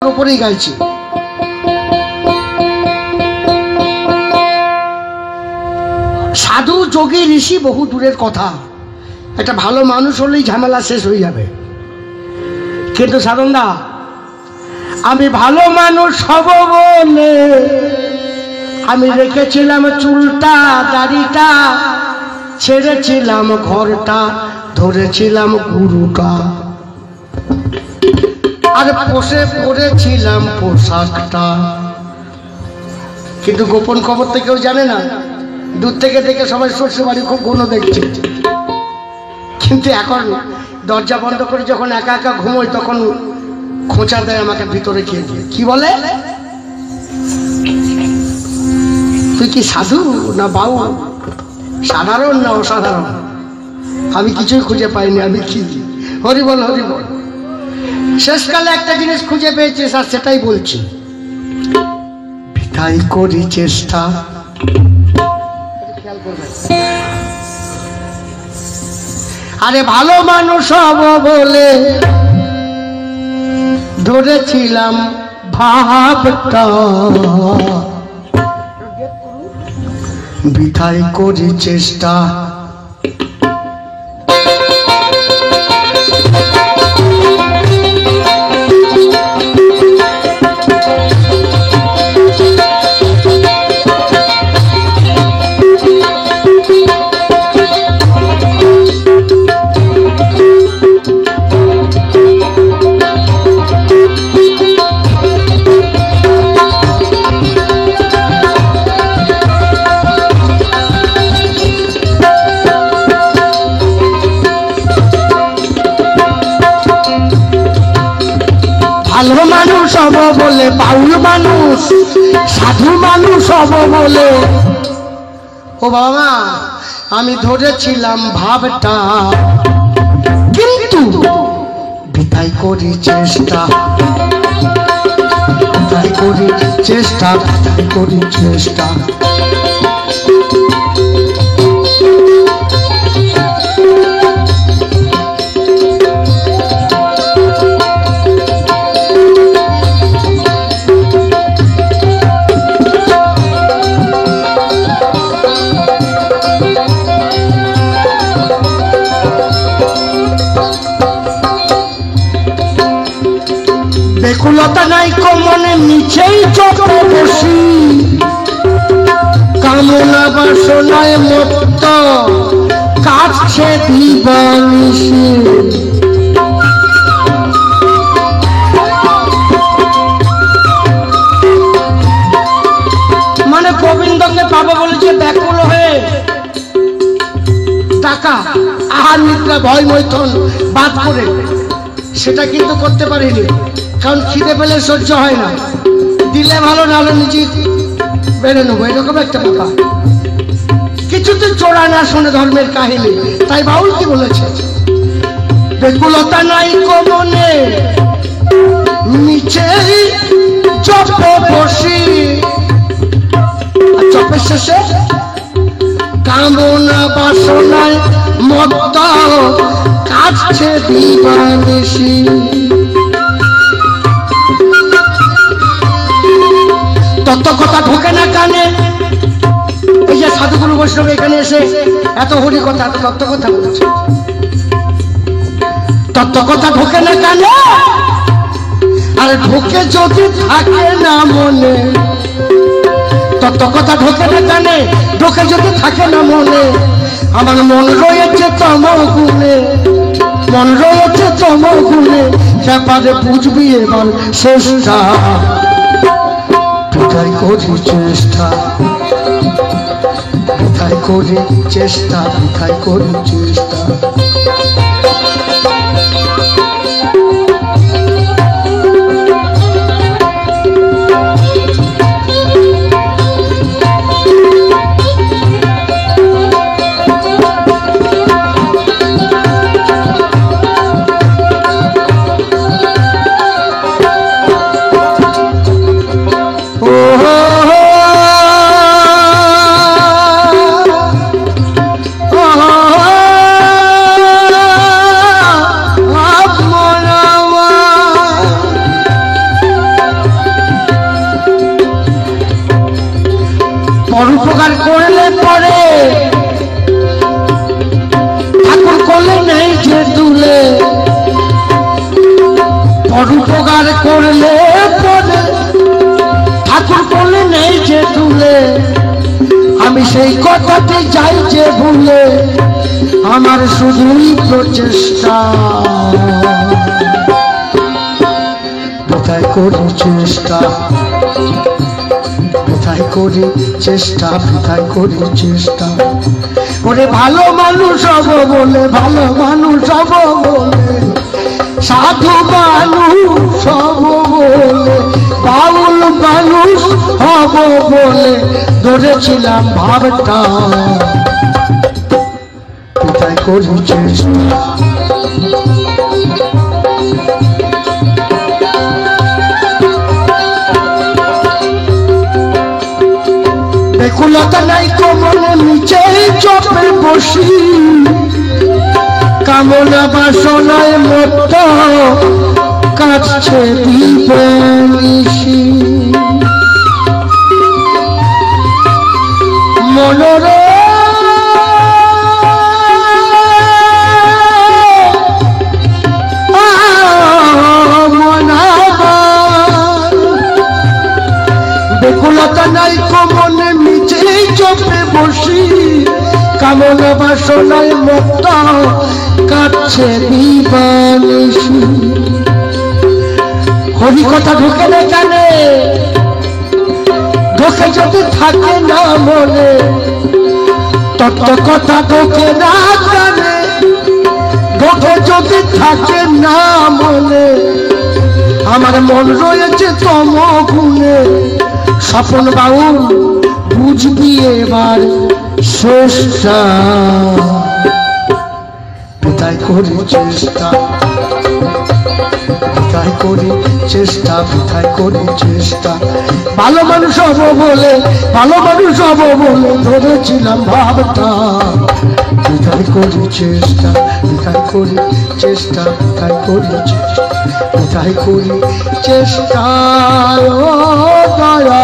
উপরেই গাইছি। সাধু যোগী ঋষি বহু দূরের কথা, একটা ভালো মানুষ হলেই ঝামেলা শেষ হয়ে যাবে। কিন্তু সাধনদা, আমি ভালো মানুষ হব বলে আমি রেখেছিলাম চুলটা দাড়িটা, ছেড়েছিলাম ঘরটা, ধরেছিলাম গুরুটা, আর পোষে পরেছিলাম পোশাকটা। কিন্তু গোপন খবর তো কেউ জানে না, দূর থেকে দেখে সবাই শ্বশুর বাড়ি খুব গুণ দেখছে। কিন্তু এখন দরজা বন্ধ করে যখন একা একা ঘুমোই তখন খোঁচা দেয় আমাকে ভিতরে গিয়ে। কি বলে, তুই কি সাধু না বাউ, সাধারণ না অসাধারণ? আমি কিছুই খুঁজে পাইনি। আমি কি হরি বল হরি বল। শেষকালে একটা জিনিস খুঁজে পেয়েছি স্যার, সেটাই বলছি। বিদায় করি চেষ্টা, আরে ভালো মানুষ হব বলে ধরেছিলাম ভাবটা, বিদায় করি চেষ্টা। ভালো মানুষ হব বলে বাউল মানুষ, সাধু মানুষ হব বলে ও বাবা আমি ধরেছিলাম ভাবটা, কিন্তু বিদায় করি চেষ্টা, বিদায় করি চেষ্টা, বিদায় করি চেষ্টা। বেকুলতা নাই কমনে নিচেই যত বসি, কামনা বাসনায় মত্ত কাছে দিবানিসি। মানে গোবিন্দকে পাবো বলেছে ব্যাকুল হয়ে, টাকা আহার নিদ্রা ভয় মৈথন বাদ করে, সেটা কিন্তু করতে পারিনি। কারণ খিদে পেলে সহ্য হয় না, দিলে ভালো নাহলে নিজে বেড়ে নেবো, এরকম একটা ব্যাপার। কিছুতে চোরা না শুনে ধর্মের কাহিনী। তাই বাউল কি বলেছে, বেকুলতা নাই কমনে নিচে চপ বসি, আর চপের শেষে কামনা বাসনায় মত্ত কাছে দিবানিসি। তত্ত্ব কথা ঢোকে না কানে। এই যে সাধুগুরু বৈষ্ণব এখানে এসে এত হরি কথা, এত তত্ত্ব কথা বলছে, তত্ত্ব কথা ঢোকে না কানে। আর ঢোকে যদি থাকে না মনে, তত্ত্ব কথা ঢোকে না কানে, ঢোকে যদি থাকে না মনে। আমার মন রয়েছে তম গুণে, মন রয়েছে তম গুণে, ব্যাপারে বুঝবি এবার শেষটা। বিদায় করি চেষ্টা, বিদায় করি চেষ্টা, বিদায় করি চেষ্টা। পরোপকার করলে পরে ঠাকুর করলে নেই যে তুলে, পরোপকার করলে পরে ঠাকুর করলে নেই যে তুলে, আমি সেই কথাটি যাই যে ভুলে, আমার শুধুই প্রচেষ্টা, কোথায় করি চেষ্টা, কোথায় করি চেষ্টা, কোথায় করি চেষ্টা। ওরে ভালো মানুষ হব বলে, ভালো মানুষ হব বলে, সাধু মানুষ হব বলে, বাউল মানুষ হব বলে ধরেছিলাম ভাবটা, কোথায় করি চেষ্টা। বেকুলতা নাই কোমলে নিচে চপে বসি, কামনা বাসনায় মত কাছে দিবে নিশি, মনরে বেকুলতা নাই কোমলে নিচে চপে বসি, কামনা বাসনায় মত কাছে দিবানিশি। হরি কথা ঢুকে না জানে, ঢোকে যদি থাকে না মনে, তত্ত্ব কথা ঢোকে না জানে, ঢোকে যদি থাকে না মনে, আমার মন রয়েছে তম গুণে, স্বপন বাউল বুঝবি এবার চেষ্টা, কোথায় করি চেষ্টা, কোথায় করি চেষ্টা, কোথায় করি চেষ্টা। ভালো মানুষ হব বলে, ভালো মানুষ হব বলে ধরেছিলাম ভাবটা, কোথায় করি চেষ্টা, কোথায় করি চেষ্টা, কোথায় করি চেষ্টা, কোথায় করি চেষ্টা। ও দয়া